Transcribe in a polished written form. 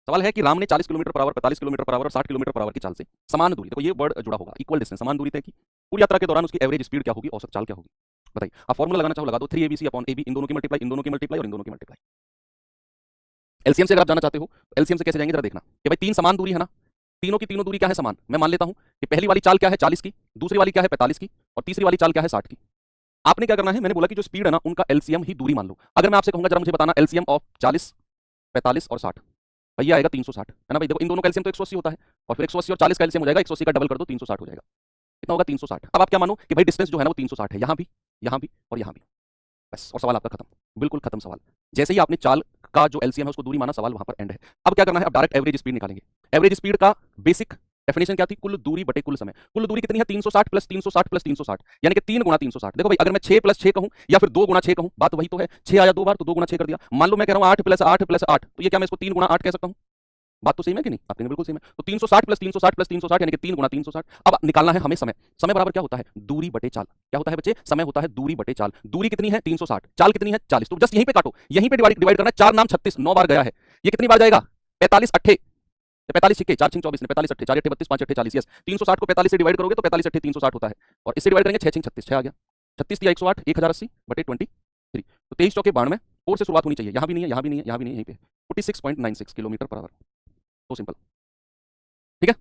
सवाल है कि राम ने 40 kilometre per hour, 45 kilometre per hour और 60 किलोमीटर पर आवर की चाल से समान दूरी, देखो ये वर्ड जुड़ा होगा, इक्वल डिस्टेंस, समान दूरी तय की, पूरी यात्रा के दौरान उसकी एवरेज स्पीड क्या होगी, औसत चाल क्या होगी, बताइए। आप फॉर्मूला लगाना चाहो लगा दो, 3abc अपॉन ab, इन दोनों की मल्टीप्लाई, इन दोनों की मल्टीप्लाई और इन दोनों की मल्टीप्लाई। एलसीएम से अगर आप जाना चाहते हो, एलसीएम से कैसे जाएंगे जरा देखना कि भाई तीन समान दूरी है ना, तीनों की तीनों दूरी क्या है, समान। मैं मान लेता हूं कि पहली वाली चाल क्या है 40 की, दूसरी वाली क्या है 45 की, और तीसरी वाली चाल क्या है 60 की। आपने क्या करना है, मैंने बोला कि जो स्पीड है ना उनका एलसीएम ही दूरी मान लो। अगर मैं आपसे कहूंगा जरा मुझे बताना एलसीएम ऑफ 40, 45 और 60, भैया आएगा 360, है ना भाई। देखो इन दोनों का एलसीएम तो 180 होता है, और फिर 180 और 40 का एलसीएम हो जाएगा, 180 का डबल कर दो 360 हो जाएगा। कितना होगा 360। अब आप क्या मानो कि भाई डिस्टेंस जो है ना वो 360 है, यहां भी, यहां भी और यहां भी, बस, और सवाल आपका खत्म, बिल्कुल खत्म सवाल। जैसे ही आपने चाल का जो एलसीएम है उसको दूरी माना, सवाल वहां पर एंड है। अब क्या करना है, अब डायरेक्ट एवरेज स्पीड निकालेंगे। एवरेज स्पीड का बेसिक डेफिनेशन क्या थी, कुल दूरी बटे कुल समय। कुल दूरी कितनी है 360 प्लस 360 प्लस 360, यानी कि 3 गुना 360। देखो भाई अगर मैं 6 प्लस 6 कहूं या फिर 2 गुना 6 कहूं, बात वही तो है, 6 आया 2 बार तो 2 गुना 6 कर दिया। मान लो मैं कह रहा हूं 8 प्लस 8 प्लस 8, तो ये क्या मैं इसको 3 गुना 8 कह सकता हूं। बात तो सही है कि नहीं, आपके बिल्कुल सही है। तो 360 प्लस 360 प्लस 360 यानी कि 3 गुना 360। अब निकालना है हमें समय। समय बराबर क्या होता है, दूरी बटे चाल। क्या होता है बच्चे, समय होता है दूरी बटे चाल। दूरी कितनी है 360, चाल कितनी है 40, तो जस्ट यहीं पे काटो, यहीं पे डिवाइड करना है। 4 नाम 36, 9 बार गया है, ये कितनी बार जाएगा 45 अट्ठे, 45 छिक्के 4 छिंग 24 ने 45 अट्ठे 4 अट्ठे 32 5 अट्ठे 40, यस 360 को 45 से डिवाइड करोगे तो 45 अट्ठे 360 होता है, और इससे डिवाइड करेंगे 6 छिंग 36, 6 आ गया। 36 दिया 108, 1080 बटे 23, तो 23 चौके 92, 4 से शुरुआत होनी चाहिए, यहां भी नहीं है, यहां भी नहीं है, यहां भी नहीं है, यहीं पे 46.96 किलोमीटर पर आवर। तो सिंपल, ठीक है।